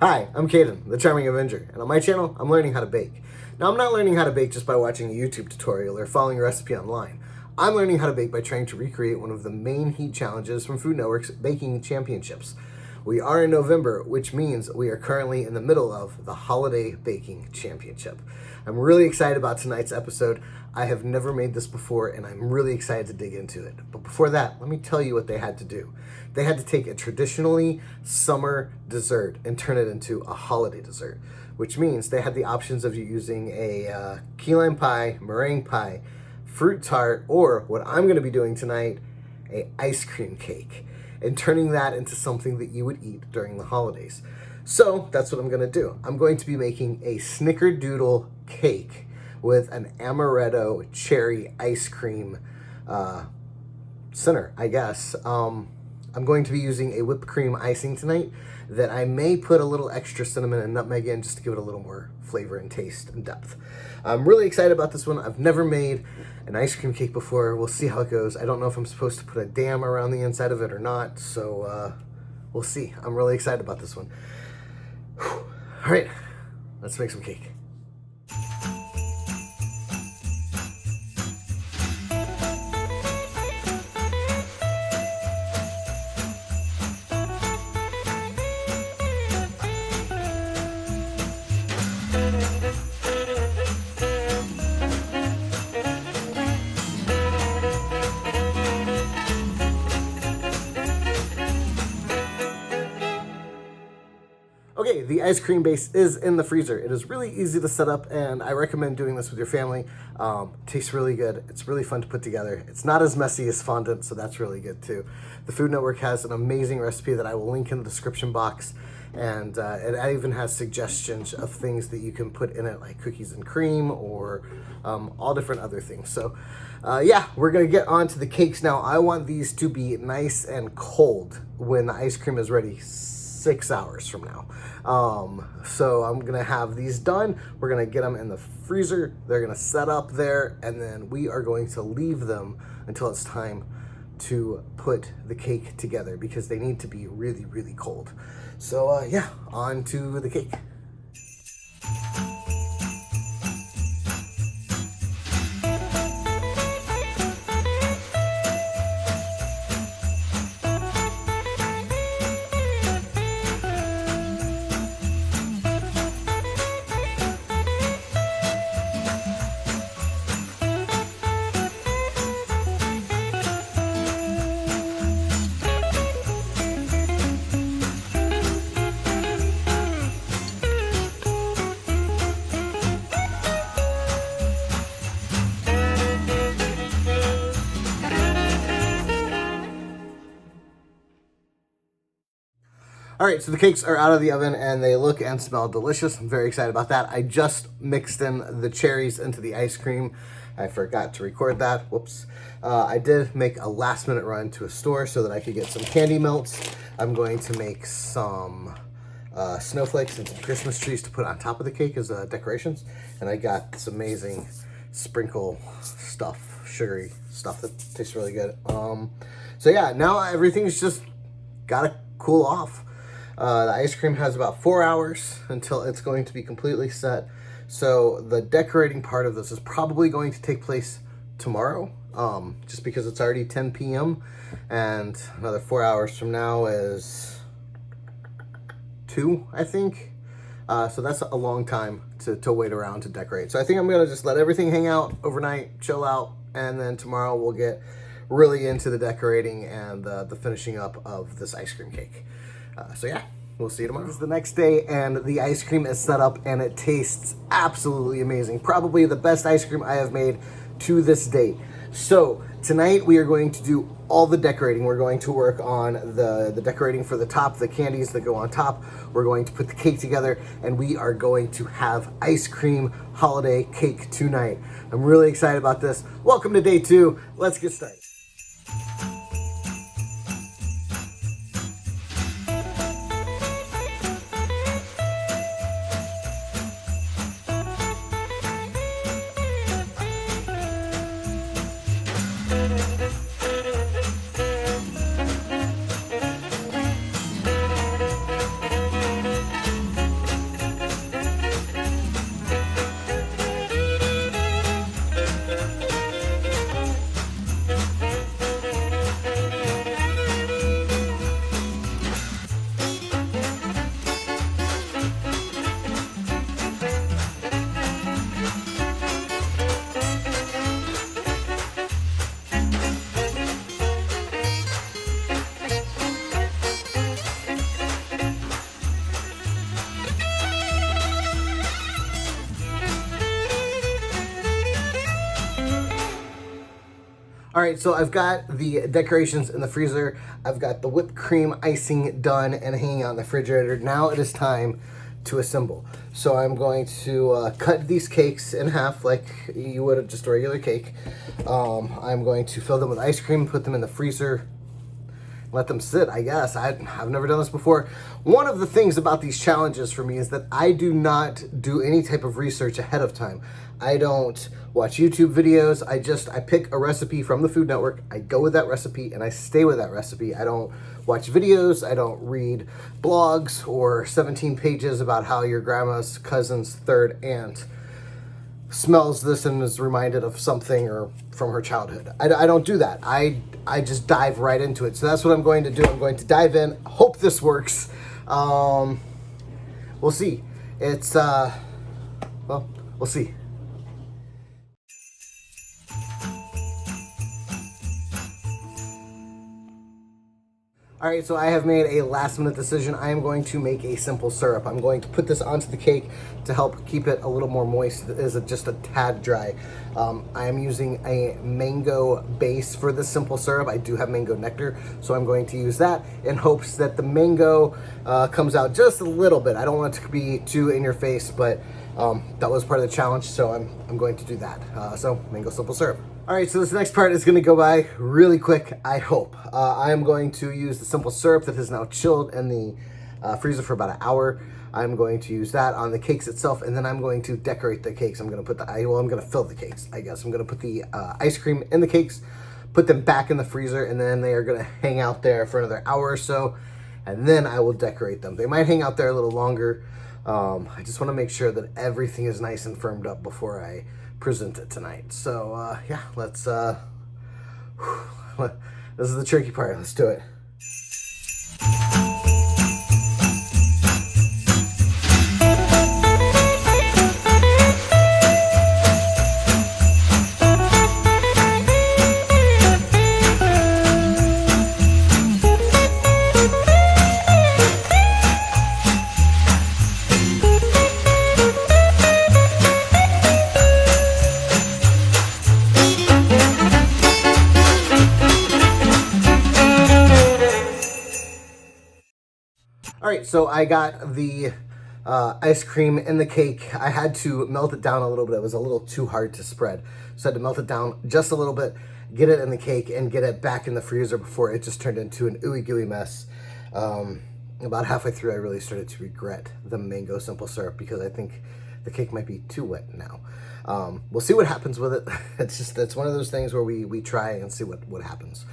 Hi, I'm Caden, the Charming Avenger, and on my channel, I'm learning how to bake. Now, I'm not learning how to bake just by watching a YouTube tutorial or following a recipe online. I'm learning how to bake by trying to recreate one of the main heat challenges from Food Network's Baking Championships. We are in November, which means we are currently in the middle of the Holiday Baking Championship. I'm really excited about tonight's episode. I have never made this before, and I'm really excited to dig into it. But before that, let me tell you what they had to do. They had to take a traditionally summer dessert and turn it into a holiday dessert, which means they had the options of using a key lime pie, meringue pie, fruit tart, or what I'm going to be doing tonight, a ice cream cake, and turning that into something that you would eat during the holidays. So that's what I'm going to do. I'm going to be making a Snickerdoodle cake with an amaretto cherry ice cream center, I guess. I'm going to be using a whipped cream icing tonight that I may put a little extra cinnamon and nutmeg in just to give it a little more flavor and taste and depth. I'm really excited about this one. I've never made an ice cream cake before. We'll see how it goes. I don't know if I'm supposed to put a dam around the inside of it or not, so we'll see. I'm really excited about this one. Whew. All right, let's make some cake. Okay, the ice cream base is in the freezer. It is really easy to set up, and I recommend doing this with your family. Tastes really good. It's really fun to put together. It's not as messy as fondant, so that's really good too. The Food Network has an amazing recipe that I will link in the description box, and it even has suggestions of things that you can put in it, like cookies and cream or all different other things. So yeah, we're gonna get on to the cakes now. I want these to be nice and cold when the ice cream is ready 6 hours from now. So I'm gonna have these done. We're gonna get them in the freezer. They're gonna set up there, and then we are going to leave them until it's time to put the cake together because they need to be really, really cold. So yeah, on to the cake. All right, so the cakes are out of the oven and they look and smell delicious. I'm very excited about that. I just mixed in the cherries into the ice cream. I forgot to record that. Whoops. I did make a last minute run to a store so that I could get some candy melts. I'm going to make some snowflakes and some Christmas trees to put on top of the cake as decorations. And I got this amazing sprinkle stuff, sugary stuff that tastes really good. So yeah, now everything's just gotta cool off. The ice cream has about 4 hours until it's going to be completely set. So the decorating part of this is probably going to take place tomorrow, just because it's already 10 p.m. and another 4 hours from now is 2, I think. So that's a long time to wait around to decorate. So I think I'm gonna just let everything hang out overnight, chill out, and then tomorrow we'll get really into the decorating and the finishing up of this ice cream cake. So yeah, we'll see you tomorrow. It's the next day and the ice cream is set up and it tastes absolutely amazing. Probably the best ice cream I have made to this date. So tonight we are going to do all the decorating. We're going to work on the decorating for the top, the candies that go on top. We're going to put the cake together and we are going to have ice cream holiday cake tonight. I'm really excited about this. Welcome to day 2. Let's get started. right, so I've got the decorations in the freezer. I've got the whipped cream icing done and hanging out in the refrigerator. Now it is time to assemble. So I'm going to cut these cakes in half like you would have just a regular cake. I'm going to fill them with ice cream, put them in the freezer, let them sit, I guess. I've never done this before. One of the things about these challenges for me is that I do not do any type of research ahead of time. I don't watch YouTube videos. I pick a recipe from the Food Network. I go with that recipe and I stay with that recipe. I don't watch videos. I don't read blogs or 17 pages about how your grandma's cousin's third aunt smells this and is reminded of something or from her childhood. I don't do that. I just dive right into it. So that's what I'm going to do. I'm going to dive in. Hope this works. We'll see. It's well, we'll see. All right, so I have made a last minute decision. I am going to make a simple syrup. I'm going to put this onto the cake to help keep it a little more moist. It is just a tad dry. I am using a mango base for this simple syrup. I do have mango nectar, so I'm going to use that in hopes that the mango comes out just a little bit. I don't want it to be too in your face, but that was part of the challenge, so I'm going to do that. So mango simple syrup. All right, so this next part is going to go by really quick, I hope. I am going to use the simple syrup that is now chilled in the freezer for about an hour. I'm going to use that on the cakes itself, and then I'm going to decorate the cakes. I'm going to put I'm going to fill the cakes, I guess. I'm going to put the ice cream in the cakes, put them back in the freezer, and then they are going to hang out there for another hour or so, and then I will decorate them. They might hang out there a little longer. I just want to make sure that everything is nice and firmed up before I present it tonight. So yeah, let's this is the tricky part. Let's do it. All right, so I got the ice cream in the cake. I had to melt it down a little bit. It was a little too hard to spread. So I had to melt it down just a little bit, get it in the cake, and get it back in the freezer before it just turned into an ooey gooey mess. About halfway through, I really started to regret the mango simple syrup because I think the cake might be too wet now. We'll see what happens with it. It's one of those things where we try and see what happens.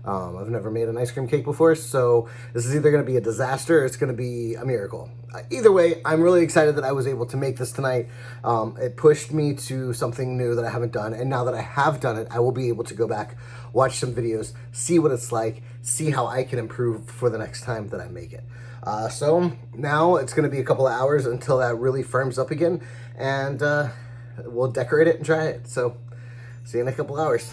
I've never made an ice cream cake before, so this is either going to be a disaster or it's going to be a miracle. Either way, I'm really excited that I was able to make this tonight. It pushed me to something new that I haven't done, and now that I have done it, I will be able to go back, watch some videos, see what it's like, see how I can improve for the next time that I make it. So now it's going to be a couple of hours until that really firms up again, and we'll decorate it and try it. So see you in a couple hours.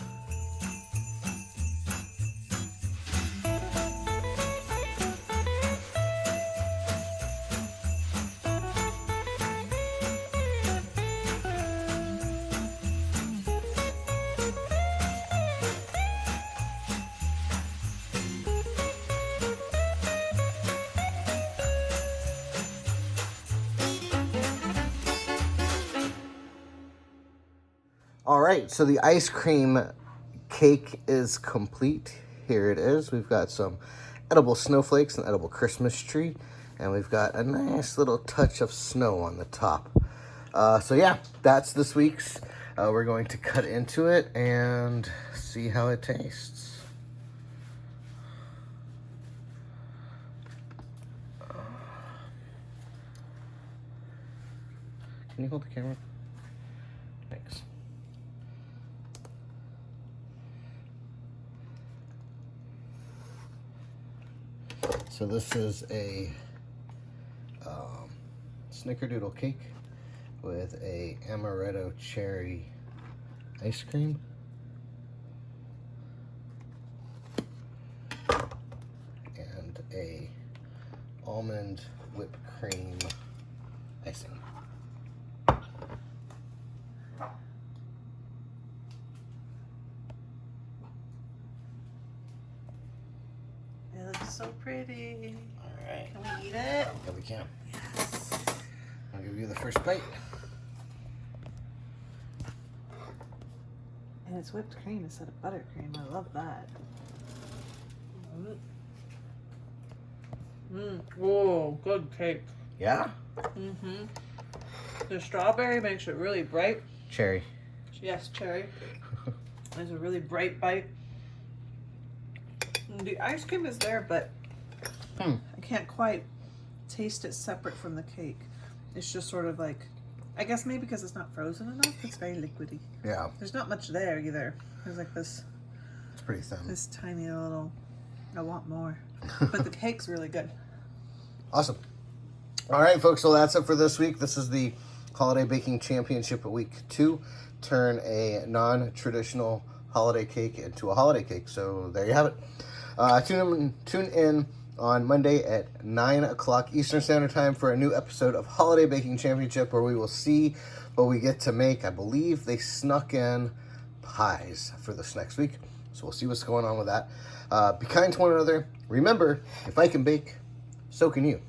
All right, so the ice cream cake is complete. Here it is. We've got some edible snowflakes, an edible Christmas tree, and we've got a nice little touch of snow on the top. So yeah, that's this week's. We're going to cut into it and see how it tastes. Can you hold the camera? Thanks. So this is a Snickerdoodle cake with a amaretto cherry ice cream. And a almond whipped cream icing. so pretty. All right. Can we eat it? Yeah, we can. Yes. I'll give you the first bite. And it's whipped cream instead of buttercream. I love that. Whoa, good cake. Yeah? Mm-hmm. The strawberry makes it really bright. Cherry. Yes, cherry. It's a really bright bite. And the ice cream is there, but I can't quite taste it separate from the cake. It's just sort of like, I guess maybe because it's not frozen enough, it's very liquidy. Yeah. There's not much there either. There's like this. It's pretty thin. This tiny little. I want more. But the cake's really good. Awesome. All right, folks. So that's it for this week. This is the Holiday Baking Championship of Week 2. Turn a non-traditional holiday cake into a holiday cake. So there you have it. Tune in on Monday at 9 o'clock Eastern Standard Time for a new episode of Holiday Baking Championship, where we will see what we get to make. I believe they snuck in pies for this next week, so we'll see what's going on with that. Be kind to one another. Remember, if I can bake, so can you.